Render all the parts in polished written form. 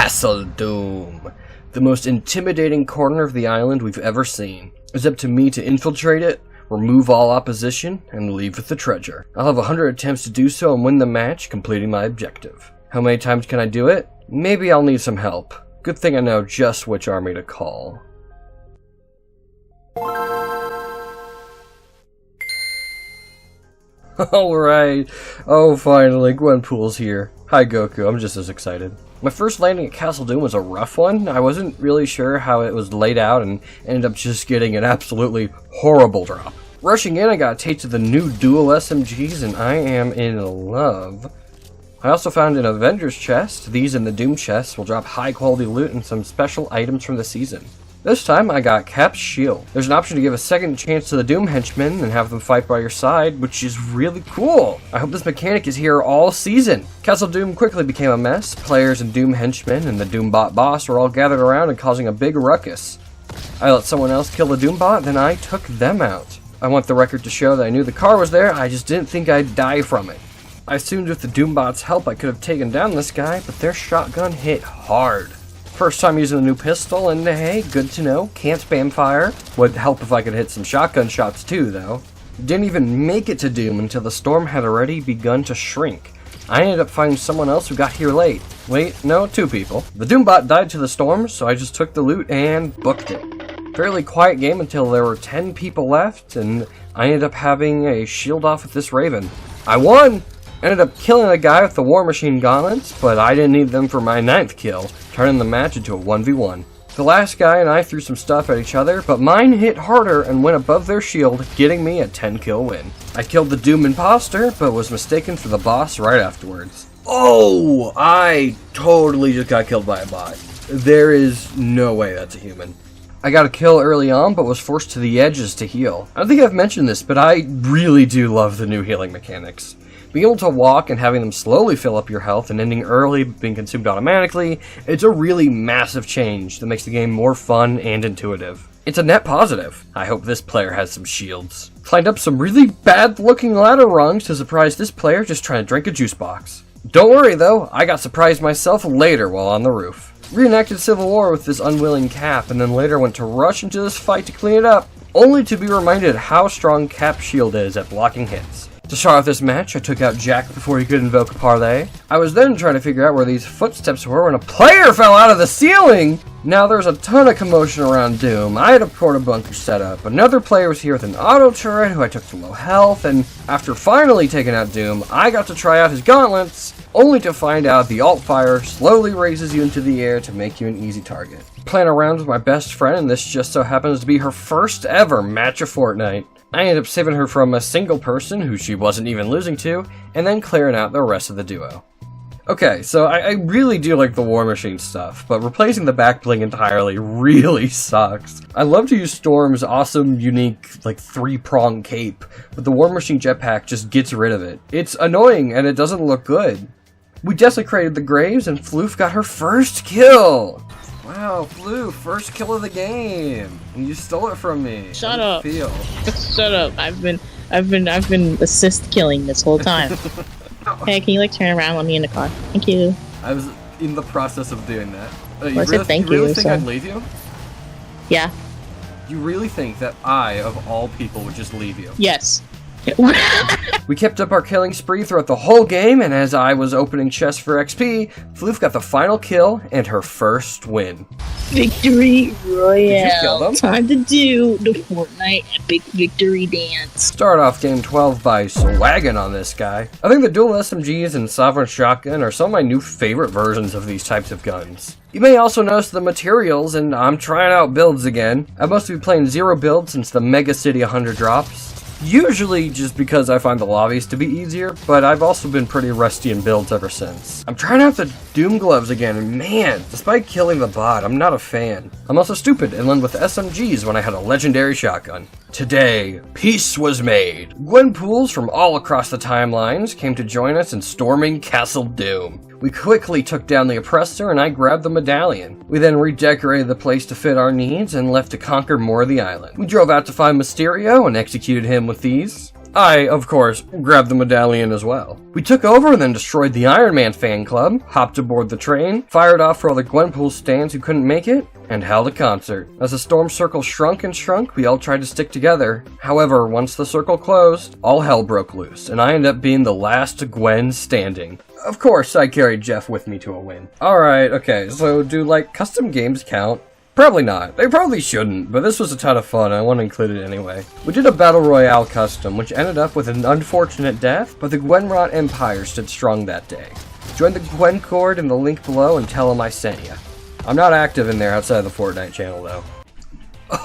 Castle Doom, the most intimidating corner of the island we've ever seen. It's up to me to infiltrate it, remove all opposition, and leave with the treasure. I'll have 100 attempts to do so and win the match, completing my objective. How many times can I do it? Maybe I'll need some help. Good thing I know just which army to call. Alright. Oh, finally, Gwenpool's here. Hi, Goku. I'm just as excited. My first landing at Castle Doom was a rough one. I wasn't really sure how it was laid out and ended up just getting an absolutely horrible drop. Rushing in, I got a taste of the new dual SMGs, and I am in love. I also found an Avengers chest. These and the Doom chests will drop high-quality loot and some special items from the season. This time, I got Cap's shield. There's an option to give a second chance to the Doom henchmen and have them fight by your side, which is really cool. I hope this mechanic is here all season. Castle Doom quickly became a mess. Players and Doom henchmen and the Doombot boss were all gathered around and causing a big ruckus. I let someone else kill the Doombot, then I took them out. I want the record to show that I knew the car was there, I just didn't think I'd die from it. I assumed with the Doombot's help I could have taken down this guy, but their shotgun hit hard. First time using a new pistol, and hey, good to know, can't spam fire. Would help if I could hit some shotgun shots too, though. Didn't even make it to Doom until the storm had already begun to shrink. I ended up finding someone else who got here late. Wait, no, 2 people. The Doombot died to the storm, so I just took the loot and booked it. Fairly quiet game until there were 10 people left, and I ended up having a shield off with this Raven. I won! Ended up killing a guy with the War Machine gauntlets, but I didn't need them for my 9th kill, turning the match into a 1v1. The last guy and I threw some stuff at each other, but mine hit harder and went above their shield, getting me a 10-kill win. I killed the Doom imposter, but was mistaken for the boss right afterwards. Oh, I totally just got killed by a bot. There is no way that's a human. I got a kill early on, but was forced to the edges to heal. I don't think I've mentioned this, but I really do love the new healing mechanics. Being able to walk and having them slowly fill up your health and ending early but being consumed automatically, it's a really massive change that makes the game more fun and intuitive. It's a net positive. I hope this player has some shields. Climbed up some really bad looking ladder rungs to surprise this player just trying to drink a juice box. Don't worry though, I got surprised myself later while on the roof. Reenacted Civil War with this unwilling Cap and then later went to rush into this fight to clean it up, only to be reminded how strong Cap's shield is at blocking hits. To start off this match, I took out Jack before he could invoke a parlay. I was then trying to figure out where these footsteps were when a player fell out of the ceiling! Now there's a ton of commotion around Doom. I had a porta bunker set up. Another player was here with an auto turret who I took to low health, and after finally taking out Doom, I got to try out his gauntlets, only to find out the alt fire slowly raises you into the air to make you an easy target. Playing around with my best friend, and this just so happens to be her first ever match of Fortnite. I ended up saving her from a single person who she wasn't even losing to, and then clearing out the rest of the duo. Okay, so I really do like the War Machine stuff, but replacing the back bling entirely really sucks. I love to use Storm's awesome, unique, like 3-prong cape, but the War Machine jetpack just gets rid of it. It's annoying, and it doesn't look good. We desecrated the graves, and Floof got her first kill! Wow, Floof, first kill of the game. You stole it from me. Shut up. Feel? Shut up. I've been assist killing this whole time. Hey, can you like turn around? Let me in the car. Thank you. I was in the process of doing that. I said thank you. You really think I'd leave you? Yeah. You really think that I, of all people, would just leave you? Yes. We kept up our killing spree throughout the whole game, and as I was opening chests for XP, Floof got the final kill and her first win. Victory Royale. Did you kill them? Time to do the Fortnite epic victory dance. Start off game 12 by swagging on this guy. I think the dual SMGs and Sovereign Shotgun are some of my new favorite versions of these types of guns. You may also notice the materials, and I'm trying out builds again. I must be playing 0 build since the Mega City 100 drops. Usually just because I find the lobbies to be easier, but I've also been pretty rusty in builds ever since. I'm trying out the Doom gloves again, and man, despite killing the bot, I'm not a fan. I'm also stupid and went with SMGs when I had a legendary shotgun. Today, peace was made. Gwenpools from all across the timelines came to join us in storming Castle Doom. We quickly took down the oppressor and I grabbed the medallion. We then redecorated the place to fit our needs and left to conquer more of the island. We drove out to find Mysterio and executed him with these. I, of course, grabbed the medallion as well. We took over and then destroyed the Iron Man fan club, hopped aboard the train, fired off for all the Gwenpool stands who couldn't make it, and held a concert. As the storm circle shrunk and shrunk, we all tried to stick together. However, once the circle closed, all hell broke loose, and I ended up being the last Gwen standing. Of course, I carried Jeff with me to a win. Alright, okay, so do, like, custom games count? Probably not. They probably shouldn't, but this was a ton of fun and I want to include it anyway. We did a Battle Royale custom, which ended up with an unfortunate death, but the Gwenrot Empire stood strong that day. Join the Gwen Cord in the link below and tell them I sent ya. I'm not active in there outside of the Fortnite channel though.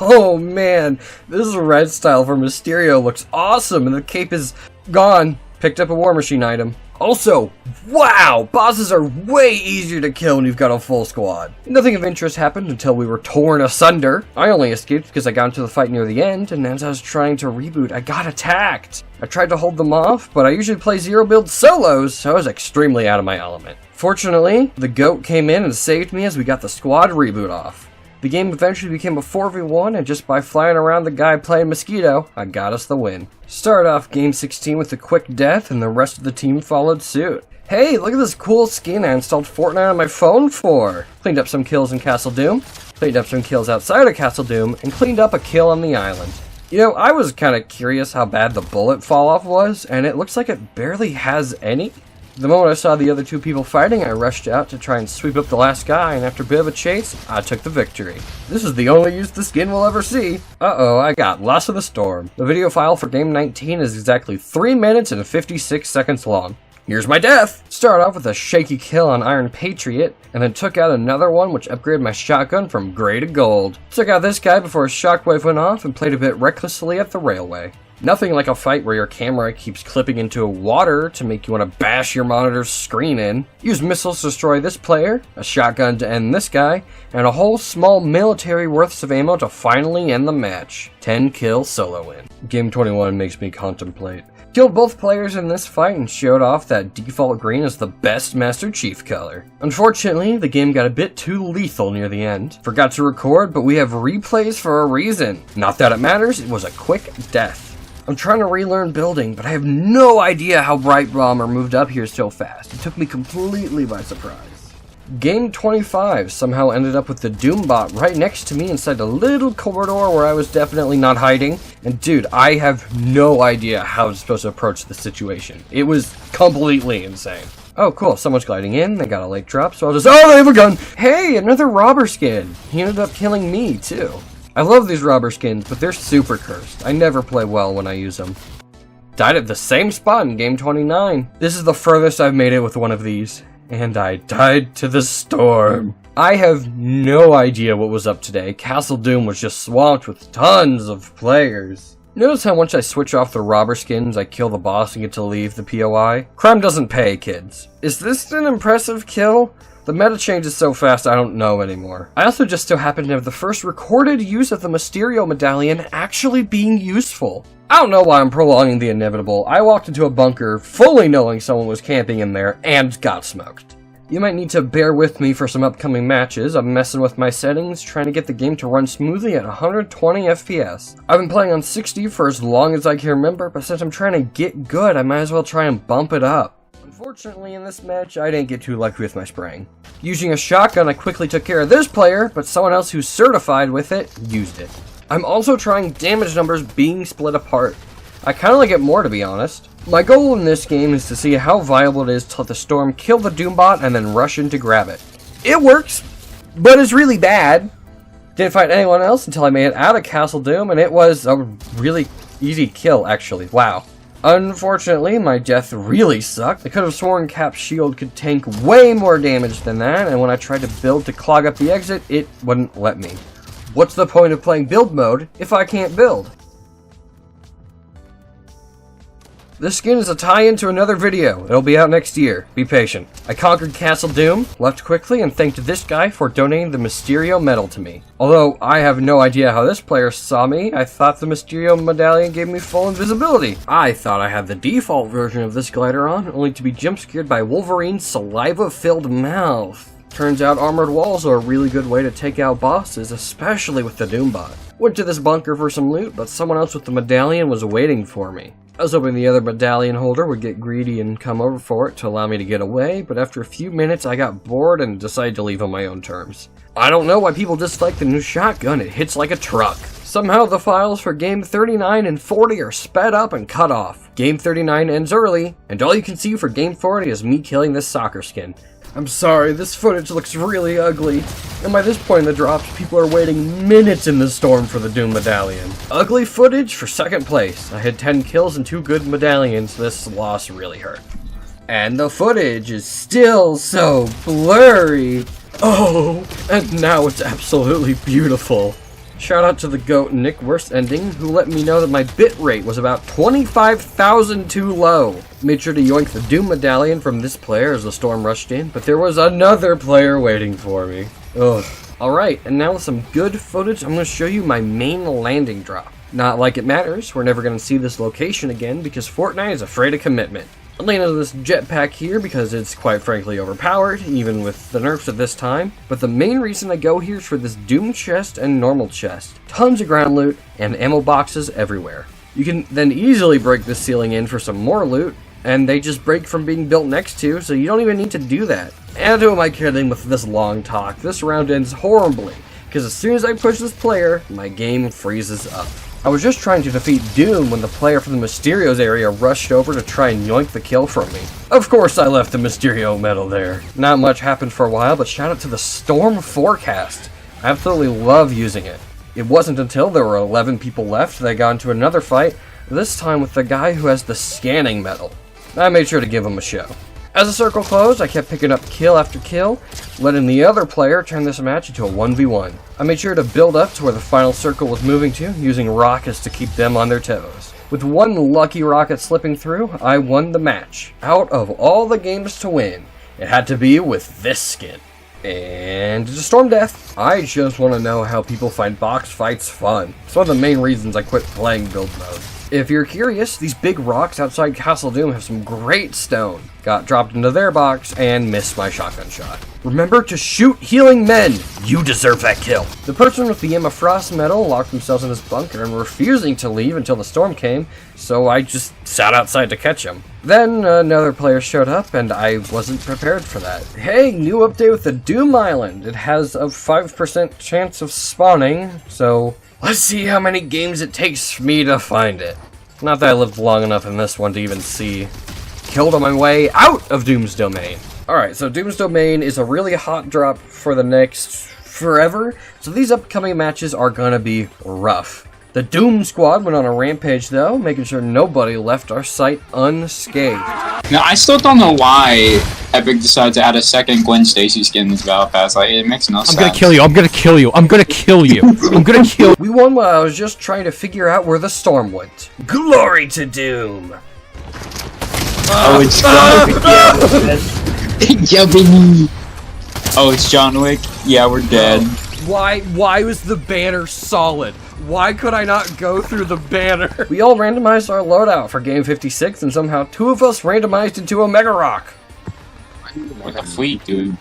Oh man, this red style for Mysterio looks awesome and the cape is gone. Picked up a War Machine item. Also, wow! Bosses are way easier to kill when you've got a full squad. Nothing of interest happened until we were torn asunder. I only escaped because I got into the fight near the end, and as I was trying to reboot, I got attacked. I tried to hold them off, but I usually play zero build solos, so I was extremely out of my element. Fortunately, the GOAT came in and saved me as we got the squad reboot off. The game eventually became a 4v1, and just by flying around the guy playing Mosquito, I got us the win. Started off game 16 with a quick death, and the rest of the team followed suit. Hey, look at this cool skin I installed Fortnite on my phone for! Cleaned up some kills in Castle Doom, cleaned up some kills outside of Castle Doom, and cleaned up a kill on the island. You know, I was kinda curious how bad the bullet fall off was, and it looks like it barely has any. The moment I saw the other two people fighting, I rushed out to try and sweep up the last guy, and after a bit of a chase, I took the victory. This is the only use the skin will ever see. Uh-oh, I got lost in the storm. The video file for game 19 is exactly 3 minutes and 56 seconds long. Here's my death! Started off with a shaky kill on Iron Patriot, and then took out another one which upgraded my shotgun from gray to gold. Took out this guy before a shockwave went off and played a bit recklessly at the railway. Nothing like a fight where your camera keeps clipping into water to make you want to bash your monitor's screen in. Use missiles to destroy this player, a shotgun to end this guy, and a whole small military worths of ammo to finally end the match. 10 kill solo win. Game 21 makes me contemplate. Killed both players in this fight and showed off that default green is the best Master Chief color. Unfortunately, the game got a bit too lethal near the end. Forgot to record, but we have replays for a reason. Not that it matters, it was a quick death. I'm trying to relearn building, but I have no idea how Wright Bomber moved up here so fast. It took me completely by surprise. Game 25 somehow ended up with the Doombot right next to me inside a little corridor where I was definitely not hiding. And dude, I have no idea how I'm supposed to approach the situation. It was completely insane. Oh cool, someone's gliding in, they got a lake drop, so I'll just— oh, they have a gun! Hey, another robber skin! He ended up killing me, too. I love these robber skins, but they're super cursed. I never play well when I use them. Died at the same spot in game 29. This is the furthest I've made it with one of these. And I died to the storm. I have no idea what was up today. Castle Doom was just swamped with tons of players. Notice how once I switch off the robber skins, I kill the boss and get to leave the POI? Crime doesn't pay, kids. Is this an impressive kill? The meta changes so fast I don't know anymore. I also just so happen to have the first recorded use of the Mysterio medallion actually being useful. I don't know why I'm prolonging the inevitable. I walked into a bunker fully knowing someone was camping in there and got smoked. You might need to bear with me for some upcoming matches. I'm messing with my settings, trying to get the game to run smoothly at 120 FPS. I've been playing on 60 for as long as I can remember, but since I'm trying to get good, I might as well try and bump it up. Unfortunately, in this match, I didn't get too lucky with my spraying. Using a shotgun, I quickly took care of this player, but someone else who's certified with it used it. I'm also trying damage numbers being split apart. I kinda like it more, to be honest. My goal in this game is to see how viable it is to let the storm kill the Doombot and then rush in to grab it. It works, but it's really bad. Didn't find anyone else until I made it out of Castle Doom, and it was a really easy kill, actually. Wow. Unfortunately, my death really sucked. I could have sworn Cap's shield could tank way more damage than that, and when I tried to build to clog up the exit, it wouldn't let me. What's the point of playing build mode if I can't build? This skin is a tie-in to another video. It'll be out next year. Be patient. I conquered Castle Doom, left quickly, and thanked this guy for donating the Mysterio medal to me. Although I have no idea how this player saw me, I thought the Mysterio medallion gave me full invisibility. I thought I had the default version of this glider on, only to be jump-scared by Wolverine's saliva-filled mouth. Turns out armored walls are a really good way to take out bosses, especially with the Doombot. Went to this bunker for some loot, but someone else with the medallion was waiting for me. I was hoping the other medallion holder would get greedy and come over for it to allow me to get away, but after a few minutes I got bored and decided to leave on my own terms. I don't know why people dislike the new shotgun, it hits like a truck. Somehow the files for game 39 and 40 are sped up and cut off. Game 39 ends early, and all you can see for game 40 is me killing this soccer skin. I'm sorry, this footage looks really ugly. And by this point in the drops, people are waiting minutes in the storm for the Doom medallion. Ugly footage for second place. I had 10 kills and 2 good medallions, this loss really hurt. And the footage is still so blurry. Oh, and now it's absolutely beautiful. Shout out to the GOAT Nick Worst Ending, who let me know that my bitrate was about 25,000 too low. Made sure to yoink the Doom medallion from this player as the storm rushed in, but there was another player waiting for me. Ugh. Alright, and now with some good footage, I'm going to show you my main landing drop. Not like it matters, we're never going to see this location again because Fortnite is afraid of commitment. I landed this jetpack here because it's quite frankly overpowered, even with the nerfs at this time, but the main reason I go here is for this Doom chest and normal chest. Tons of ground loot, and ammo boxes everywhere. You can then easily break this ceiling in for some more loot, and they just break from being built next to, so you don't even need to do that. And who am I kidding with this long talk? This round ends horribly, because as soon as I push this player, my game freezes up. I was just trying to defeat Doom when the player from the Mysterio's area rushed over to try and yoink the kill from me. Of course I left the Mysterio medal there. Not much happened for a while, but shout out to the Storm Forecast. I absolutely love using it. It wasn't until there were 11 people left that I got into another fight, this time with the guy who has the scanning medal. I made sure to give him a show. As the circle closed, I kept picking up kill after kill, letting the other player turn this match into a 1v1. I made sure to build up to where the final circle was moving to, using rockets to keep them on their toes. With one lucky rocket slipping through, I won the match. Out of all the games to win, it had to be with this skin. And to Storm Death, I just want to know how people find box fights fun. It's one of the main reasons I quit playing build mode. If you're curious, these big rocks outside Castle Doom have some great stone. Got dropped into their box and missed my shotgun shot. Remember to shoot healing men! You deserve that kill! The person with the Emma Frost medal locked themselves in his bunker and refusing to leave until the storm came, so I just sat outside to catch him. Then another player showed up and I wasn't prepared for that. Hey, new update with the Doom Island! It has a 5% chance of spawning, so let's see how many games it takes for me to find it. Not that I lived long enough in this one to even see. Killed on my way out of Doom's Domain. Alright, so Doom's Domain is a really hot drop for the next forever, so these upcoming matches are gonna be rough. The Doom Squad went on a rampage though, making sure nobody left our site unscathed. Now, I still don't know why Epic decided to add a second Gwen Stacy skin in this Battle Pass. Like, it makes no sense. I'm gonna kill you, I'm gonna kill you, I'm gonna kill you, I'm gonna kill you. We won while I was just trying to figure out where the storm went. Glory to Doom! Oh, it's John Wick. Yeah, baby. Oh, it's John Wick. Yeah, we're dead. Why was the banner solid? Why could I not go through the banner? We all randomized our loadout for game 56 and somehow 2 of us randomized into a Mega Rock. What a fleet, dude.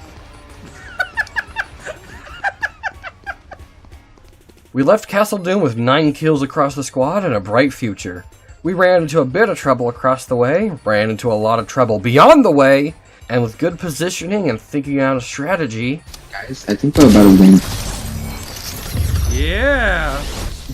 We left Castle Doom with 9 kills across the squad and a bright future. We ran into a bit of trouble across the way, ran into a lot of trouble beyond the way, and with good positioning and thinking out a strategy... Guys, I think we're about to win. Yeah!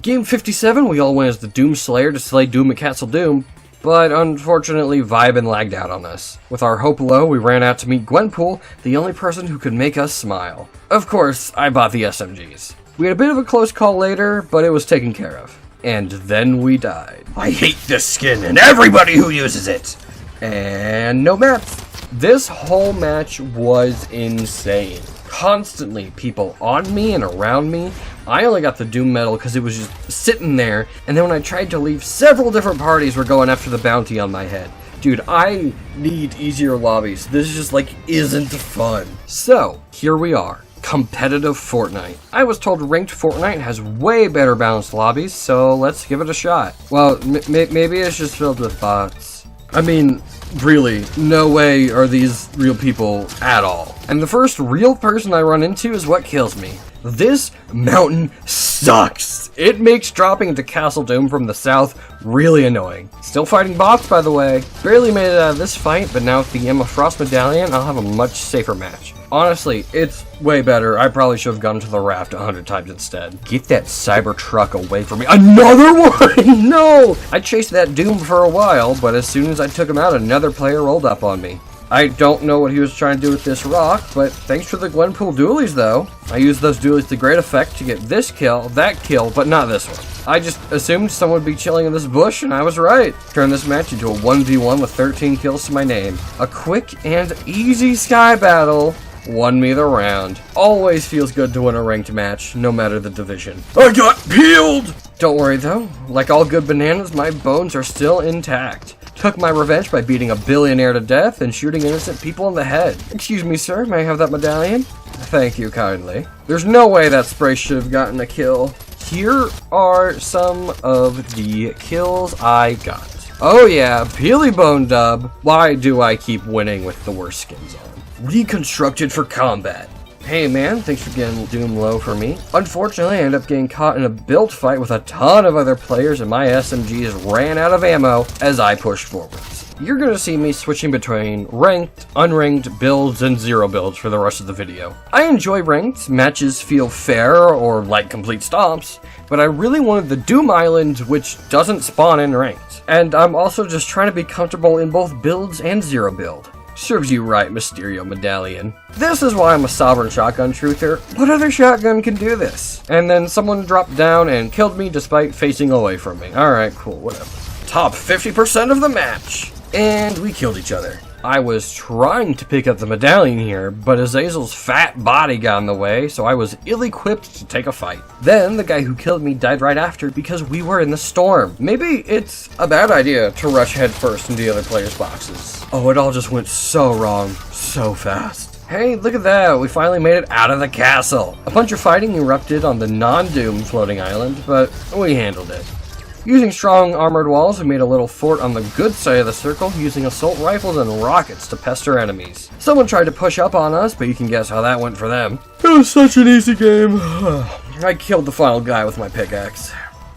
Game 57, we all went as the Doom Slayer to slay Doom at Castle Doom, but unfortunately Vibin lagged out on us. With our hope low, we ran out to meet Gwenpool, the only person who could make us smile. Of course, I bought the SMGs. We had a bit of a close call later, but it was taken care of. And then we died. I hate this skin and everybody who uses it! And no maps. This whole match was insane. Constantly people on me and around me. I only got the Doom medal because it was just sitting there, and then when I tried to leave, several different parties were going after the bounty on my head. Dude, I need easier lobbies. This just isn't fun. So, here we are. Competitive Fortnite. I was told ranked Fortnite has way better balanced lobbies, so let's give it a shot. Well, maybe it's just filled with bots. I mean, really, no way are these real people at all. And the first real person I run into is what kills me. This mountain sucks. It makes dropping into Castle Dome from the south really annoying. Still fighting bots, by the way. Barely made it out of this fight, but now with the Emma Frost Medallion, I'll have a much safer match. Honestly, it's way better. I probably should have gone to the raft 100 times instead. Get that cyber truck away from me. Another one! No! I chased that Doom for a while, but as soon as I took him out, another player rolled up on me. I don't know what he was trying to do with this rock, but thanks for the Gwenpool dualies though. I used those dualies to great effect to get this kill, that kill, but not this one. I just assumed someone would be chilling in this bush, and I was right. Turned this match into a 1v1 with 13 kills to my name. A quick and easy sky battle won me the round. Always feels good to win a ranked match, no matter the division. I got peeled! Don't worry though, like all good bananas, my bones are still intact. Took my revenge by beating a billionaire to death and shooting innocent people in the head. Excuse me, sir, may I have that medallion? Thank you kindly. There's no way that spray should have gotten a kill. Here are some of the kills I got. Oh yeah, Peely Bone dub. Why do I keep winning with the worst skins on? Reconstructed for combat. Hey man, thanks for getting Doom low for me. Unfortunately, I ended up getting caught in a build fight with a ton of other players and my SMGs ran out of ammo as I pushed forwards. You're gonna see me switching between ranked, unranked builds, and zero builds for the rest of the video. I enjoy ranked, matches feel fair or like complete stomps, but I really wanted the Doom Island, which doesn't spawn in ranked. And I'm also just trying to be comfortable in both builds and zero build. Serves you right, Mysterio Medallion. This is why I'm a sovereign shotgun truther. What other shotgun can do this? And then someone dropped down and killed me despite facing away from me. Alright, cool, whatever. Top 50% of the match! And we killed each other. I was trying to pick up the medallion here, but Azazel's fat body got in the way, so I was ill-equipped to take a fight. Then, the guy who killed me died right after because we were in the storm. Maybe it's a bad idea to rush headfirst into the other players' boxes. Oh, it all just went so wrong, so fast. Hey, look at that, we finally made it out of the castle. A bunch of fighting erupted on the non-Doom floating island, but we handled it. Using strong armored walls, we made a little fort on the good side of the circle using assault rifles and rockets to pester enemies. Someone tried to push up on us, but you can guess how that went for them. It was such an easy game. I killed the final guy with my pickaxe.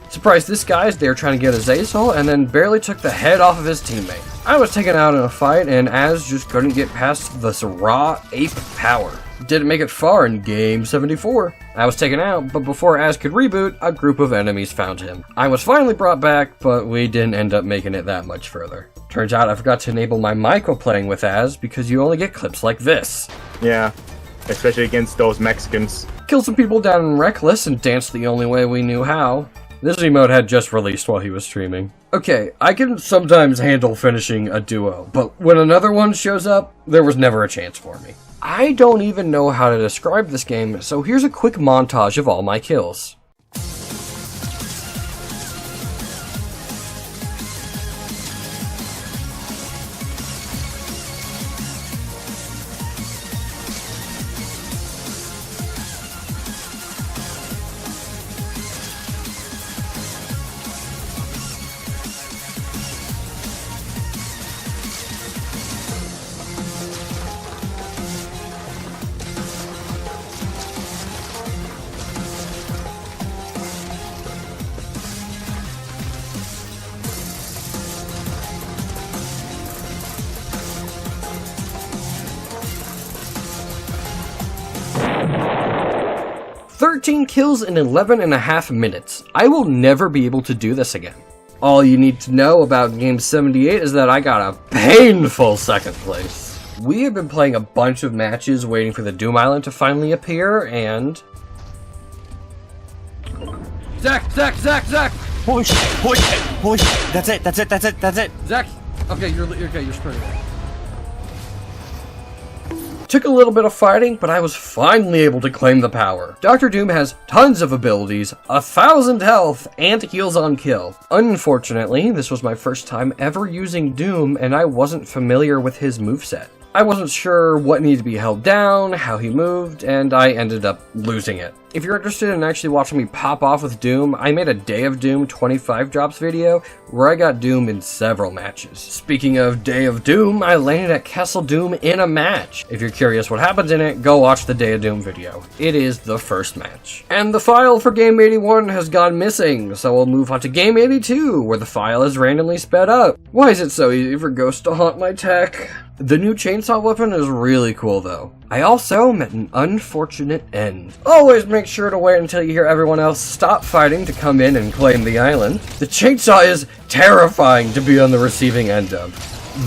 Surprised this guy's there trying to get Azazel and then barely took the head off of his teammate. I was taken out in a fight and Az just couldn't get past this raw ape power. Didn't make it far in game 74. I was taken out, but before Az could reboot, a group of enemies found him. I was finally brought back, but we didn't end up making it that much further. Turns out I forgot to enable my micro playing with Az because you only get clips like this. Yeah, especially against those Mexicans. Killed some people down in Reckless and danced the only way we knew how. This emote had just released while he was streaming. Okay, I can sometimes handle finishing a duo, but when another one shows up, there was never a chance for me. I don't even know how to describe this game, so here's a quick montage of all my kills. 13 kills in 11.5 minutes. I will never be able to do this again. All you need to know about game 78 is that I got a painful second place. We have been playing a bunch of matches waiting for the Doom Island to finally appear, and... Zach! Push! That's it! Zach! Okay, you're sprinting. Took a little bit of fighting, but I was finally able to claim the power. Dr. Doom has tons of abilities, 1,000 health, and heals on kill. Unfortunately, this was my first time ever using Doom, and I wasn't familiar with his moveset. I wasn't sure what needed to be held down, how he moved, and I ended up losing it. If you're interested in actually watching me pop off with Doom, I made a Day of Doom 25 drops video where I got Doom in several matches. Speaking of Day of Doom, I landed at Castle Doom in a match. If you're curious what happens in it, go watch the Day of Doom video. It is the first match. And the file for Game 81 has gone missing, so we'll move on to Game 82, where the file is randomly sped up. Why is it so easy for ghosts to haunt my tech? The new chainsaw weapon is really cool though. I also met an unfortunate end. Always make sure to wait until you hear everyone else stop fighting to come in and claim the island. The chainsaw is terrifying to be on the receiving end of.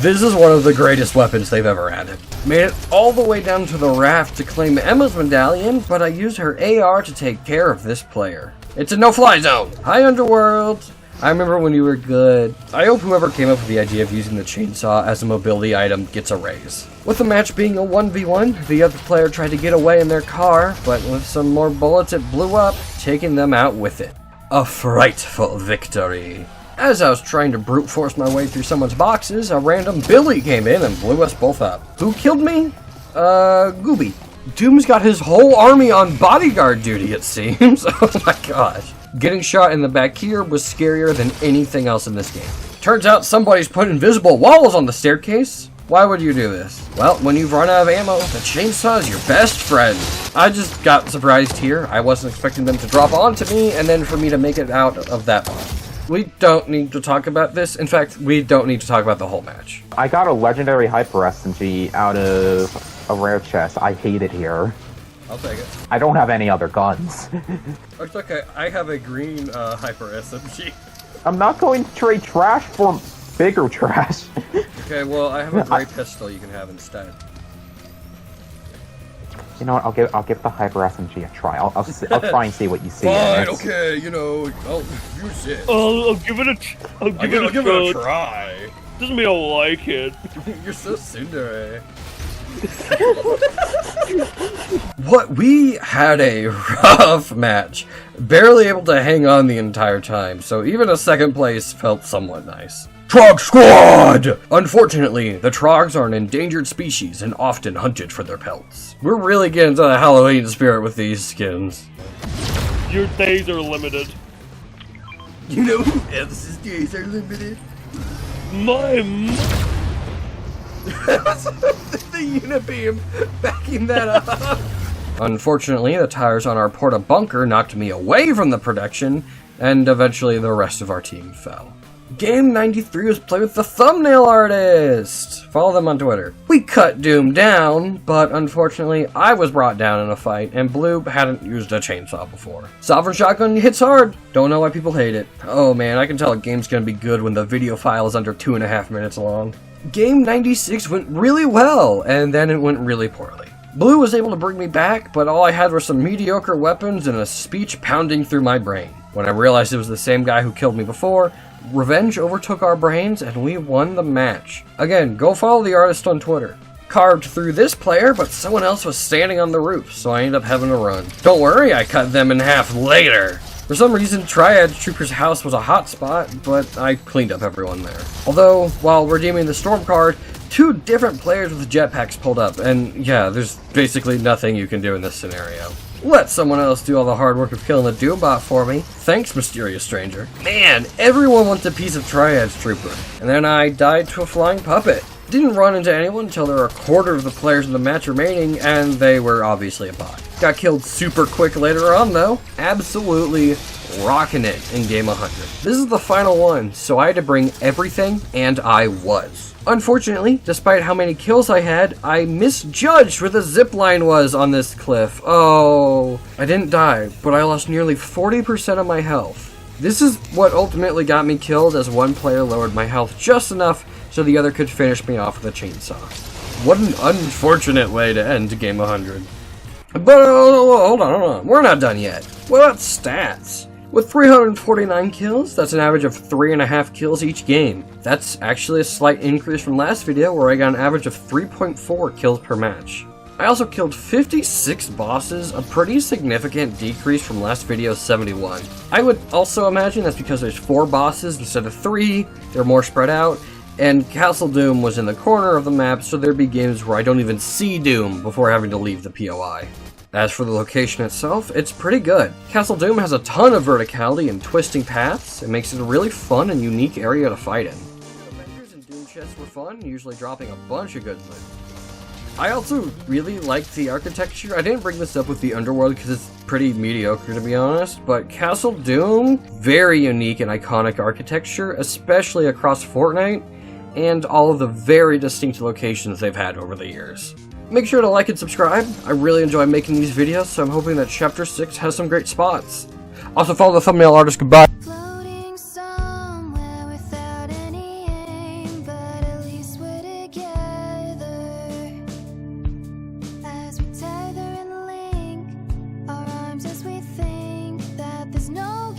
This is one of the greatest weapons they've ever added. Made it all the way down to the raft to claim Emma's medallion, but I used her AR to take care of this player. It's a no-fly zone! Hi, Underworld! I remember when you were good. I hope whoever came up with the idea of using the chainsaw as a mobility item gets a raise. With the match being a 1v1, the other player tried to get away in their car, but with some more bullets it blew up, taking them out with it. A frightful victory. As I was trying to brute force my way through someone's boxes, a random Billy came in and blew us both up. Who killed me? Gooby. Doom's got his whole army on bodyguard duty, it seems. Oh my gosh. Getting shot in the back here was scarier than anything else in this game. Turns out somebody's put invisible walls on the staircase. Why would you do this? Well, when you've run out of ammo, the chainsaw is your best friend. I just got surprised here. I wasn't expecting them to drop onto me, and then for me to make it out of that box. We don't need to talk about this. In fact, we don't need to talk about the whole match. I got a legendary hyper SMG out of a rare chest. I hate it here. I'll take it. I don't have any other guns. It's okay. I have a green hyper SMG. I'm not going to trade trash for bigger trash. Okay, well, I have a gray pistol you can have instead. You know what? I'll give the hyper SMG a try. I'll try and see what you see. Fine, okay, you know, I'll use it. I'll give it a try. Doesn't mean I'll like it. You're so tsundere. What? We had a rough match. Barely able to hang on the entire time, so even a second place felt somewhat nice. Trog Squad! Unfortunately, the Trogs are an endangered species and often hunted for their pelts. We're really getting to the Halloween spirit with these skins. Your days are limited. You know who else's days are limited? My the Unibeam backing that up. Unfortunately, the tires on our porta bunker knocked me away from the protection, and eventually the rest of our team fell. Game 93 was played with the thumbnail artist! Follow them on Twitter. We cut Doom down, but unfortunately I was brought down in a fight, and Blue hadn't used a chainsaw before. Sovereign Shotgun hits hard! Don't know why people hate it. Oh man, I can tell a game's gonna be good when the video file is under 2.5 minutes long. Game 96 went really well, and then it went really poorly. Blue was able to bring me back, but all I had were some mediocre weapons and a speech pounding through my brain. When I realized it was the same guy who killed me before, revenge overtook our brains and we won the match. Again, go follow the artist on Twitter. Carved through this player, but someone else was standing on the roof, so I ended up having to run. Don't worry, I cut them in half later. For some reason, Triad Trooper's house was a hot spot, but I cleaned up everyone there. Although, while redeeming the Storm card, 2 different players with jetpacks pulled up, and yeah, there's basically nothing you can do in this scenario. Let someone else do all the hard work of killing the Doombot for me. Thanks, mysterious stranger. Man, everyone wants a piece of Triad's Trooper. And then I died to a flying puppet. Didn't run into anyone until there were a quarter of the players in the match remaining, and they were obviously a bot. Got killed super quick later on though. Absolutely rocking it in game 100. This is the final one, so I had to bring everything, and I was. Unfortunately, despite how many kills I had, I misjudged where the zipline was on this cliff. Oh, I didn't die, but I lost nearly 40% of my health. This is what ultimately got me killed, as one player lowered my health just enough so the other could finish me off with a chainsaw. What an unfortunate way to end game 100. But hold on, we're not done yet. What about stats? With 349 kills, that's an average of 3.5 kills each game. That's actually a slight increase from last video where I got an average of 3.4 kills per match. I also killed 56 bosses, a pretty significant decrease from last video's 71. I would also imagine that's because there's 4 bosses instead of 3, they're more spread out, And Castle Doom was in the corner of the map, so there'd be games where I don't even see Doom before having to leave the POI. As for the location itself, it's pretty good. Castle Doom has a ton of verticality and twisting paths. It makes it a really fun and unique area to fight in. The Avengers and Doom chests were fun, usually dropping a bunch of good loot. I also really liked the architecture. I didn't bring this up with the Underworld because it's pretty mediocre, to be honest, but Castle Doom, very unique and iconic architecture, especially across Fortnite, and all of the very distinct locations they've had over the years. Make sure to like and subscribe. I really enjoy making these videos, so I'm hoping that Chapter 6 has some great spots. Also follow the thumbnail artist. Goodbye. Floating somewhere without any aim, but at least we're together. As we tether and link our arms as we think that there's no